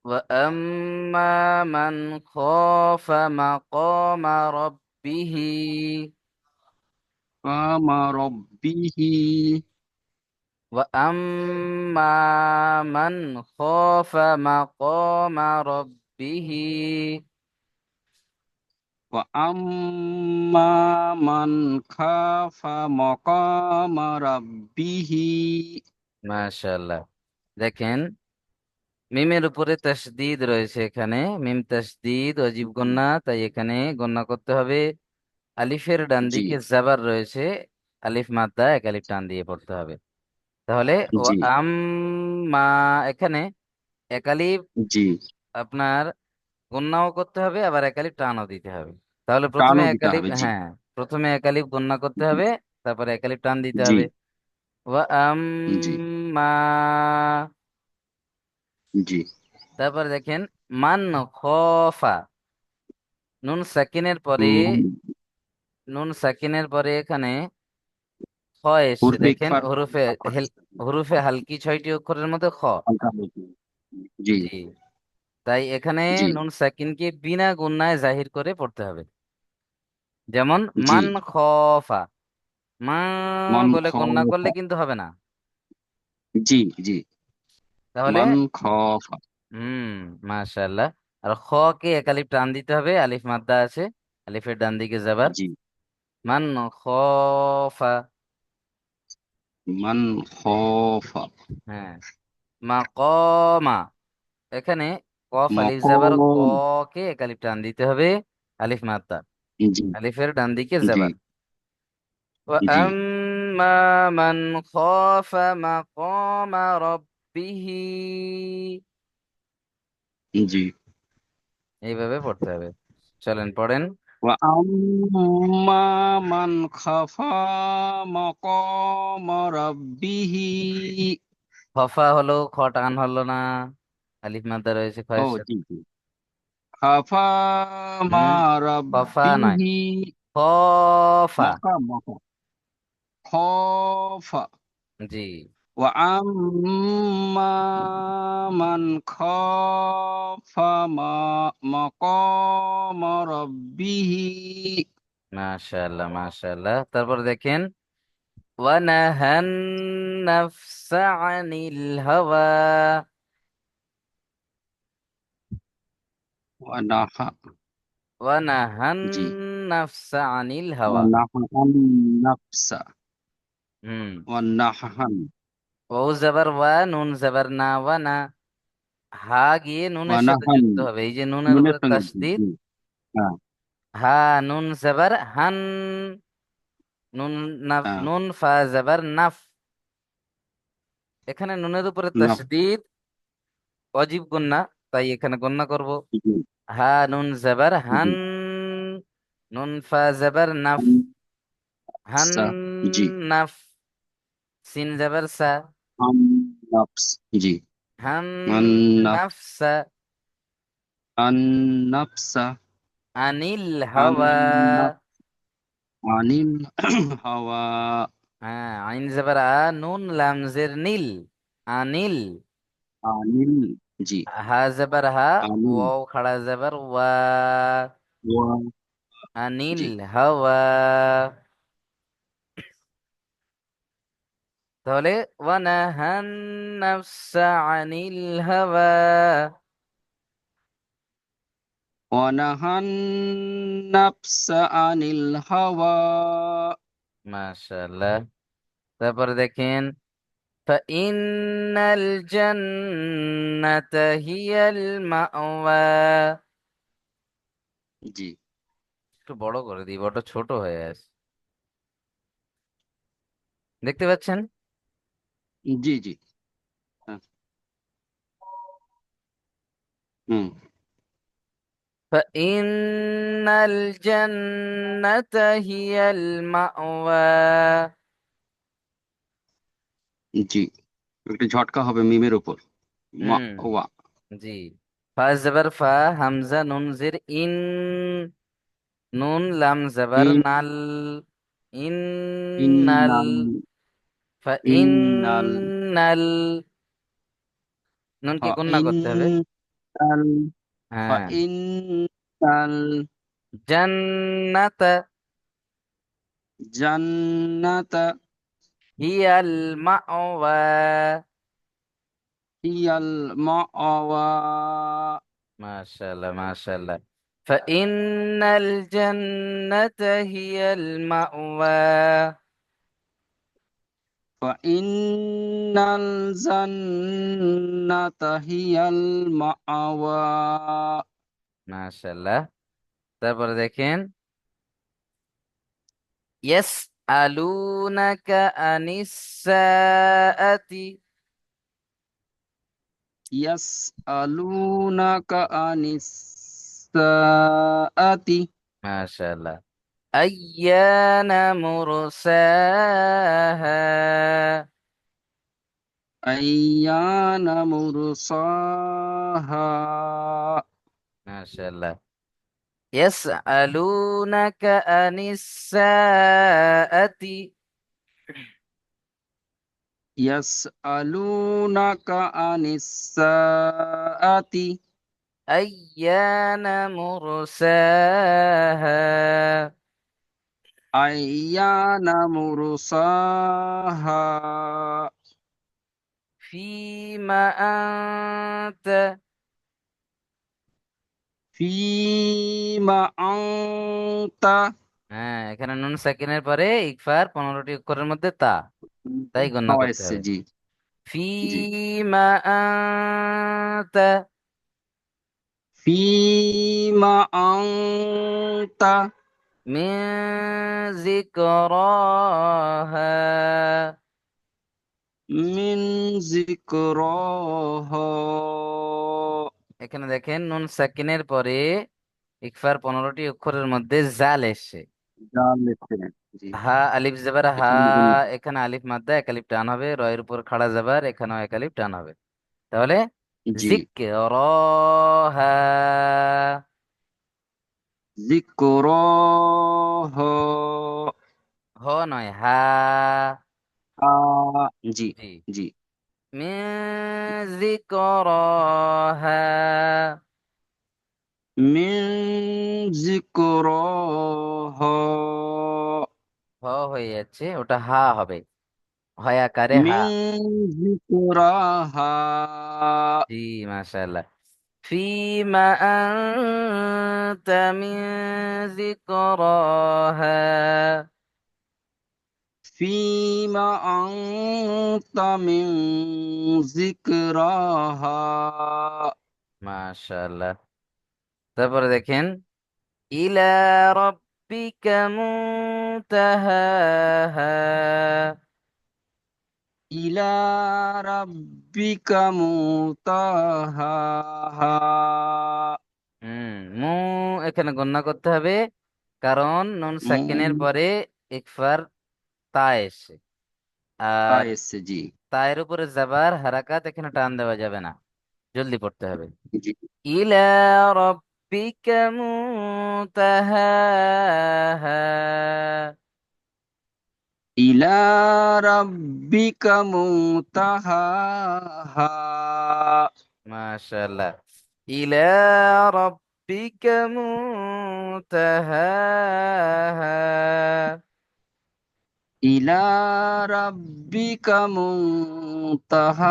وأما من خاف مقام ربه قام ربه وأما من خاف مقام ربه وأما من خاف مقام ربه মাশাআল্লাহ। দেখেন, মিমের উপরে তাসদিদ রয়েছে। এখানে মিম তাসদিদ ওয়াজিব গন্না, তাই এখানে গন্না করতে হবে। আলিফের ডান জি দিকে জাবার রয়েছে, আলিফ মাদ্দা এক আলিফ টান দিয়ে পড়তে হবে। তাহলে ও জি আম্মা, এখানে এক আলিফ জি আপনার গন্নাও করতে হবে, আবার এক আলিফ টানও দিতে হবে। তাহলে প্রথমে টানও এক দিতে আলিফ, হবে। জি হ্যাঁ, প্রথমে এক আলিফ গন্না করতে জি হবে, তারপরে এক আলিফ টান দিতে জি হবে। ওয়া জি আম্মা, জি তারপর দেখেন মান খফা, নুন সাকিনের পরে, মান এখানে খ এসছে। পূর্বে দেখেন ইকফার হরুফে হালকি 6টি অক্ষরের মধ্যে খ। জি জি, তাই এখানে জি নুন সাকিনকে বিনা গুণনায় জাহির করে পড়তে হবে। যেমন জি মান খফা, মা মান বলে গুণনা করলে খফা কিন্তু হবে না। জি জি তাহলে মান খফা হুম, মাশাআল্লাহ। আর খ কে এক আলিফ টান দিতে হবে, আলিফ মাদ্দা আছে, আলিফের ডান দিকে যাবার। জি মান খফা, মান খফা হ্যাঁ, মাকামা, এখানে কফ আলিফ যাবার ক মাকাম কে এক আলিফ টান দিতে হবে, আলিফ মাদ্দা, জি আলিফের ডান দিকে জি যাবার। জি وأما من خاف مقام ربه জি এইভাবে পড়তে হবে। চলেন পড়েন। وأما من خاف مقام ربه খফা হলো, খ টান হলো না, আলিফ মাদ্দা রয়েছে ও খয়ের সাথে। জি জি খাফা মা হুম, খফা নয়, রাব্বিহি খফা। মাকাম মাকাম খফা জি, ওয়া আম্মা মান খাফা মাকাম রাব্বিহি মাশাআল্লাহ মাশাআল্লাহ। তারপর দেখেন ওয়ানাহান নাফসা আনিল হাওয়া, ওয়া নাহা ওয়ানাহান জি নাফসা আনিল ওয়া হাওয়া। নাহান নাফসা হুম, ওয়া নাহান ও জাবার ওয়া, নুন জাবার না, ওয়া না, হা গিয়ে ওয়া নুনের সাথে নাহান যুক্ত হবে। এই যে নুনের নুনের উপরে সঙ্গে তাসদিদ, জি হ্যাঁ হা নুন জাবার হান, নুন নাফ, হ্যাঁ নুন ফা জাবার নাফ। এখানে নুনের উপরে নাফ তাসদিদ অজীব গুন্না, তাই এখানে গণ্য করব। জি হা নুন জাবার হান, জি নুন ফা জাবার নাফ, হান আচ্ছা জি নাফ, সিন জাবার সা, আন নাফস জি হান আন নাফস নাফসা, আন নাফসা আনিল আন হাওয়া। নাফ আনিল হাওয়া হ্যাঁ, আইন জাবার আ, নুন লাম জের নীল, আনিল। আনিল জি হা জাবার হা, আনিল ওয়াও খাড়া জাবার ওয়া, ওয়া আনিল জি হাওয়া। তাহলে ওয়ানাহান নাফসা আনিল হাওয়া। ওয়ানাহান নাফসা আনিল হাওয়া মাশাআল্লাহ। তারপরে দেখেন فإن الجنة هي المأوى। জি একটু বড় করে দিই, বড় ছোট হয়ে আছে, দেখতে পাচ্ছেন? জি জি হ্যাঁ, হুম فإن الجنة هي المأوى। জি একটু ঝটকা হবে মিমের উপর মা হুম, ওয়া জি, ফা জবর ফা, হামজা নুন জির ইন, নুন লাম জবর ইন নাল, ইন নাল, ইন্নাল ফা ইন ইন্নাল নাল, নুনকে হা গুণনা ইন করতে হবে। আল হ্যাঁ, ফাইন্নাল জান্নাতা জান্নাতা হিয়াল মাওয়া। হিয়াল মাওয়া মাশাআল্লাহ, মাশাআল্লাহ। فإن الجنة هي المأوى। ফাইন্নাল জান্নাতা হিয়াল মাওয়া। মাশাআল্লাহ। তারপরে দেখেন, ইয়াসআলুনাকা আনিস সাআতি। ইয়াসআলুনাকা আনিস সাআতি মাশাআল্লাহ। আইয়ানা মুরসাহা। আইয়ানা মুরসাহা। মাশাআল্লাহ। ইয়াসআলুনাকা আনিস সাআতি। ইয়াসআলুনাকা আনিস সাআতি আইয়ানা মুরসাহা। আইয়ানা মুরসাহা। ফিমা আনতা। ফিমা আনতা হ্যাঁ, এখানে নুন সাকিনের পরে ইকফার 15টি অক্ষরের মধ্যে তা, তাই গণ্য খাওয়া করতে এসছে, হবে। জি জি। ফিমা আনতা ফিমা আনতা মিন যিকরাহা। মিন যিকরাহা। এখানে দেখেন নুন সাকিনের পরে ইকফার 15টি অক্ষরের মধ্যে জাল এসছে। জাল লিখতে নেন, জি। হা আলিফ জবর হা। এখানে গুণ, এখানে আলিফ মাদ্দা এক আলিফ টান হবে, রয়ের উপর খাড়া জবর, এখানেও এক আলিফ টান হবে। তাহলে জি। যিকরাহা। যিকরাহা। হ নয়, হা। আ জি জি। জি। মিন যিকরাহা। মিন যিকরাহা। হ হয়ে যাচ্ছে, ওটা হা হবে, হয় আকারে হা। মিন যিকরাহা। জি, মাশাআল্লাহ। ফিমা আনতা মিন যিকরাহা। ফিমা আনতা মিন যিকরাহা। মাশাআল্লাহ। তারপরে দেখেন, ইলা রাব্বিকা মুনতাহাহা। ইলা রাব্বিকা মুনতাহাহা। হুম, মু এখানে গণনা করতে হবে, কারণ নুন সাকিনের মু পরে ইকফার তা এসে, তা আর এসছে, জি তায়ের উপরে জাবার হারাকাত, এখানে টান দেওয়া যাবে না, জলদি পড়তে হবে। জি। ইলা রাব্বিকা মুনতাহাহা। ইলা রাব্বিকা মুনতাহাহা। মাশাআল্লাহ। ইলা রাব্বিকা মুনতাহাহা। ইলা রাব্বিকা মুনতাহাহা।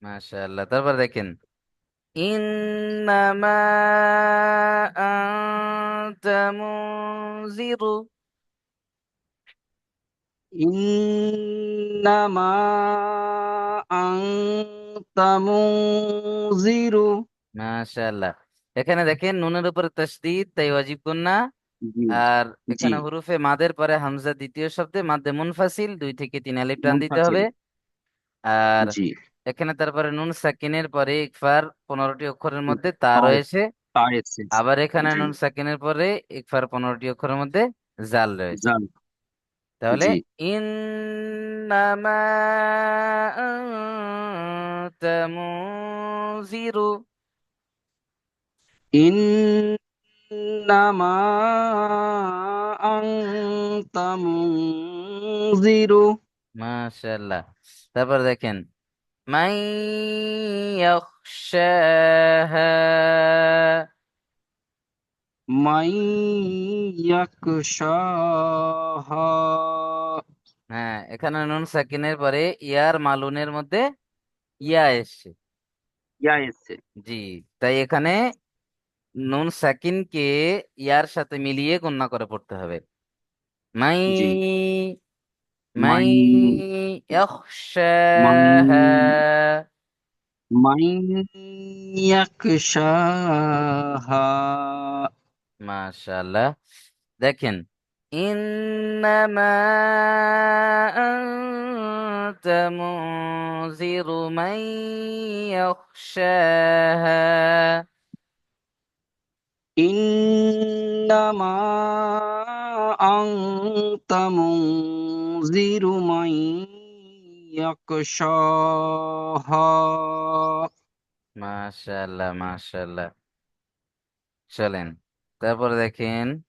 মাশাআল্লাহ। তারপর দেখেন, ইন্নামা আনতা মুনজিরু। ইন্নামা আনতা মুনজিরু। মাশাআল্লাহ। এখানে দেখেন নুনের উপরে তাসদীদ, তাই ওয়াজিব গুন্না। জি আর জি। এখানে হুরুফে মাদের পরে হামজা দ্বিতীয় শব্দে মাদ্দে মুনফাসিল 2 থেকে 3 আলিফ টান দিতে মুনফাসিল, হবে। আর জি এখানে তারপরে নুন সাকিনের পরে ইকফার 15টি অক্ষরের মধ্যে তা তা রয়েছে। তা এসছে, আবার এখানে জি। নুন সাকিনের পরে ইকফার 15টি অক্ষরের মধ্যে জাল রয়েছে। জান, তাহলে জি। ইন্নামা আনতা মুনজিরু। ইন্নামা আনতা মুনজিরু। মাশাআল্লাহ। তারপর দেখেন, মান ইয়াখশাহা। মান ইয়াকশাহা। হ্যাঁ, এখানে নুন সাকিনের পরে ইয়ার মালুনের মধ্যে ইয়া এসছে। ইয়া এসছে। জি, তাই এখানে নুন সাকিনকে ইয়ার সাথে মিলিয়ে গণ্য করে পড়তে হবে। মাই জি। মাই মাই মান ইয়াখশাহা। মান ইয়াকশাহা। মাশাআল্লাহ। দেখেন, ইন্নামা আনতা মুনজিরু মান ইয়াখশাহা। ইন্নামা আনতা মুনজিরু মান ইয়াকশাহা। মাশাআল্লাহ, মাশাআল্লাহ। চলেন, তারপর দেখেন,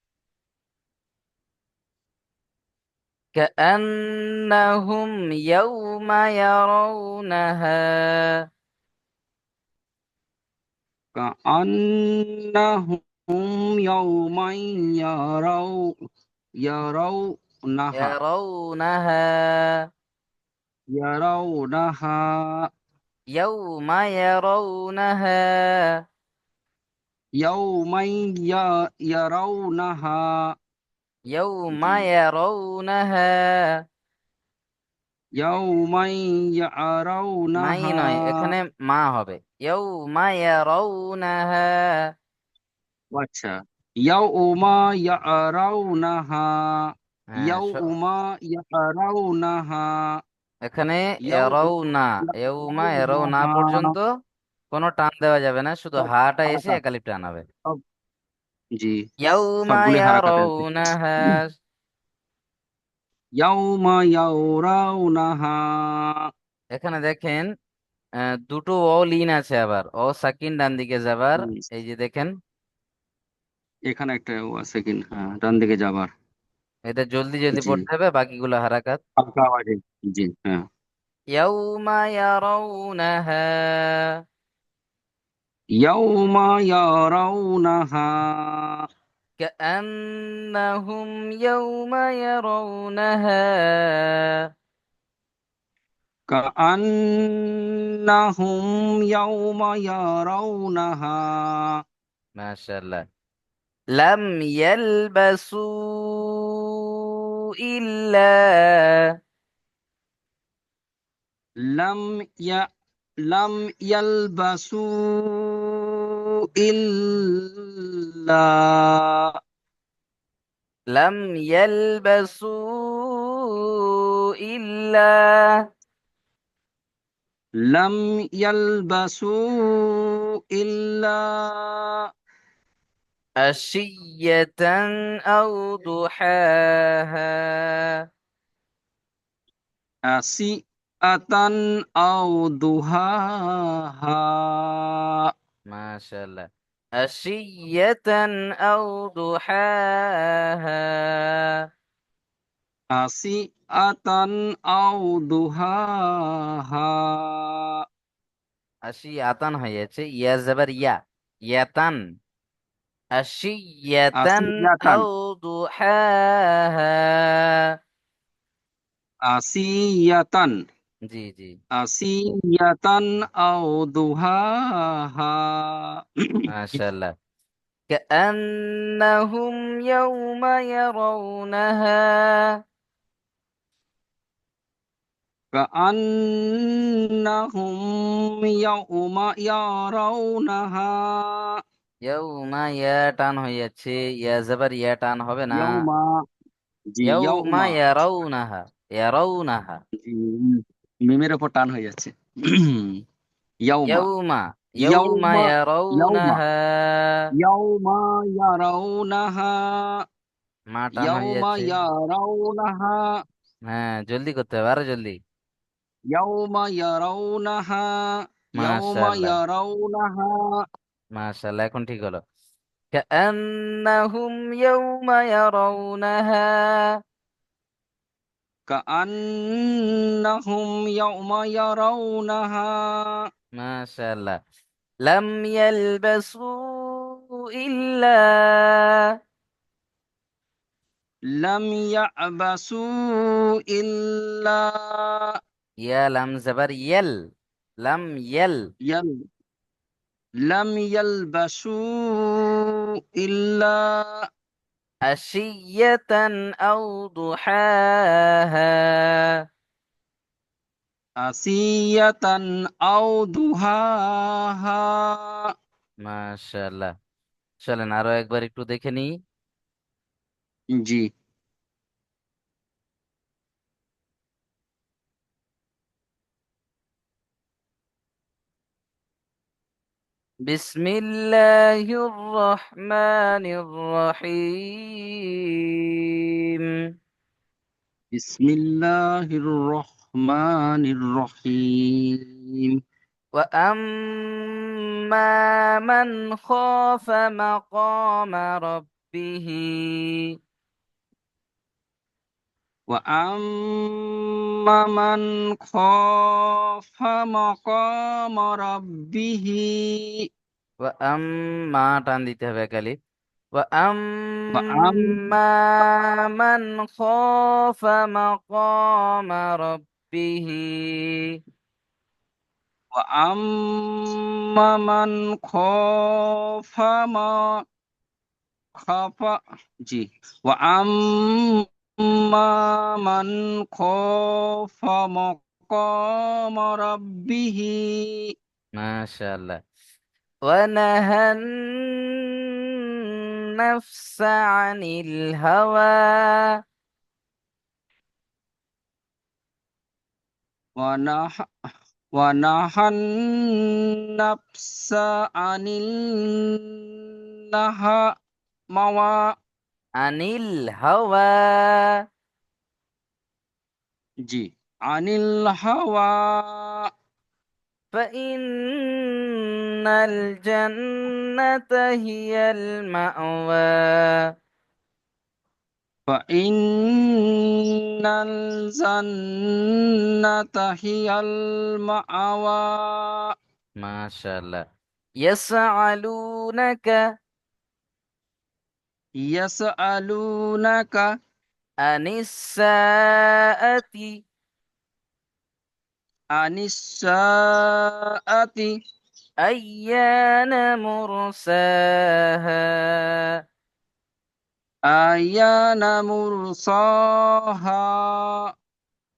كأنهم يوم يرونها. كأنهم يوما يرونها يرونها. يرونها يوم يرونها. يوما يرونها. يوم জি। يرونها. يوما মাই يرونها। নয়, এখানে মা হবে। يوم يرونها. আচ্ছা। يوم يرونها হ্যাঁ, يوم يرونها এখানে يوم এরাও না, এউমা এরাও না يرونها। পর্যন্ত কোনো টান দেওয়া যাবে না, শুধু সব হাটা এসে হারাকাত। একালিপ টান হবে। সব। জি। يوم সবগুলি হারাকাতে আছে। يرونها. ইয়াউমা ইয়াউরাউনাহা। এখানে দেখেন, দুটো অ লিন আছে, আবার অ সাকিন ডান দিকে যাবার। হুম, এই যে দেখেন, এখানে একটা সেকেন্ড, হ্যাঁ, ডান দিকে যাবার। এটা জলদি জলদি জি। পড়তে হবে, বাকিগুলো হারাকাত। হালকা আওয়াজে। জি, হ্যাঁ। ইয়াউমা ইয়ারাউনাহা। ইয়াউমা ইয়ারাউনাহা كأنهم يوم يرونها. কাআন্নাহুম ইয়াউমা ইয়ারাউনাহা। ما شاء الله. لم يلبسوا إلا. লাম ইয়া লাম ইয়ালবাসু ইল্লা لم يلبسوا إلا লাম ইয়ালবাসু ইল্লা عشية أو ضحاها. আসিআতান আও দুহাহা। ما شاء الله. عشية أو ضحاها. আসিআতান আও দুহাহা। আশিয়াতান হয়েছে, ইয়া জবর ইয়া, ইয়াতান। আশিয়াতান আসিয়াতান। আও দুহাহা। আসিয়াতান। জি জি। আসিয়াতান আও দুহাহা। মাশাআল্লাহ। كأنهم يوم يرونها. কাআন্নাহুম ইয়াউমা ইয়ারাউনাহা। يوم ইয়া টান হয়েছে, ইয়া জবর ইয়া টান হবে না। ইয়াউমা। জি, يوم ইয়াউমা। يرونها. يرونها. জি, মিমের ওপর টান হয়ে যাচ্ছে। ইয়াউমা। يوم يوم ইয়াউমা। ইয়াউমা। يرونها. ইয়াউমা ইয়ারাউনাহা। মা টান হয়ে ইয়াউমা যাচ্ছে। ইয়ারাউনাহা। হ্যাঁ, জলদি করতে হবে, আরো জলদি। ইয়াউমা ইয়ারাউনাহা। ইয়াউমা মাশাআল্লাহ, ইয়ারাউনাহা। মাশাআল্লাহ, এখন ঠিক হলো। كأنهم يوم يرونها. كأنهم يوم يرونها মাশাআল্লাহ। লাম ইয়ালবাসু ইল্লা, لم يعبسوا إلا ইয়া লাম জাবার ইয়াল, লাম ইয়াল, يل لم يلبسوا إلا আশিয়াতান আও দুহাহা। عشية أو ضحاها মাশাআল্লাহ। চলেন আরো একবার একটু দেখে নিই। জি। বিসমিল্লাহির রহমানির রহিম। بسم الله الرحمن الرحيم وأما من خاف مقام ربه، وأما من خاف مقام ربه وأما টান দিতে হবে একালি। وأما وأما من خاف مقام ربه، وأما من خاف ما خاف জি وأما من خاف مقام ربه মাশাআল্লাহ। ونهى النفس عن الهوى، ونهى ونهى النفس عن الهوى عن الهوى জি عن الهوى فإن الجنة هي المأوى. فإن الجنة هي المأوى ما شاء الله. يسألونك يسألونك عن الساعة عن الساعة أيان مرساها. أيان مرساها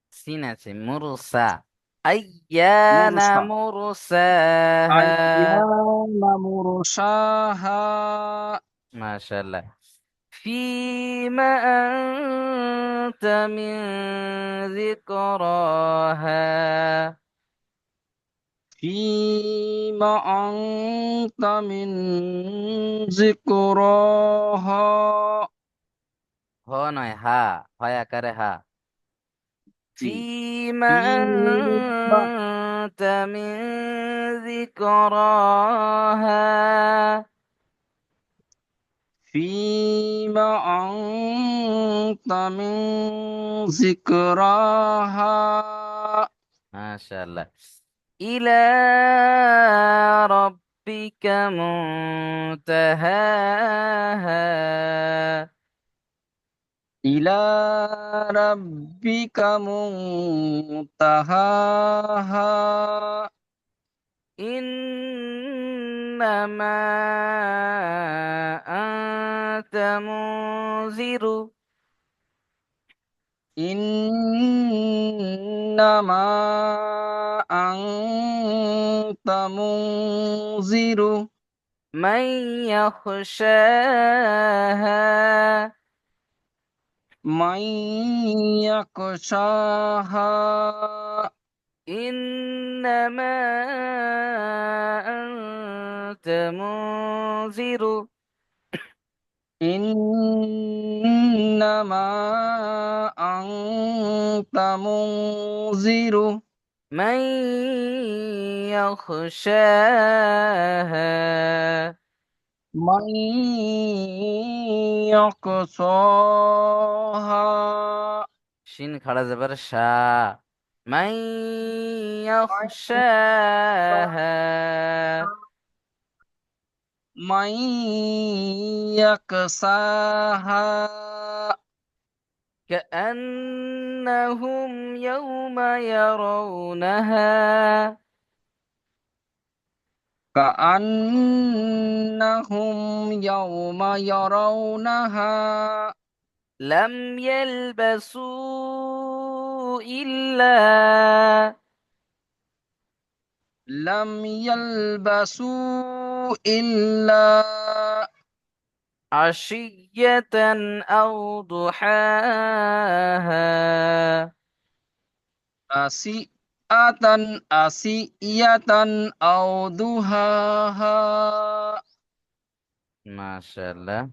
সিন আছে মুরসা, أيان مرسى مرساها. أيان مرساها ما شاء الله. فيما أنت من ذكراها. فيما أنت من ذكراها হ নয় হা, হয় আকারে হা। জি فيما فيما أنت من ذكراها. فيما أنت من ذكراها ما شاء الله. إلى ربك منتهاها. إلى ربك منتهاها إنما أنت منذر إنما أنت منذر من يخشاها. من يخشاها إنما أنت منذر إنما أنت منذر من يخشاها. من يخشاها শিন খাড়া যাবার শা, মাই ইয়াখশাহা, من يكساها كأنهم يوم يرونها كأنهم يوم يرونها لم يلبسوا إلا لم يلبسوا إلا عشية أو ضحاها. أسيئة أسيئة أو ضحاها ما شاء الله.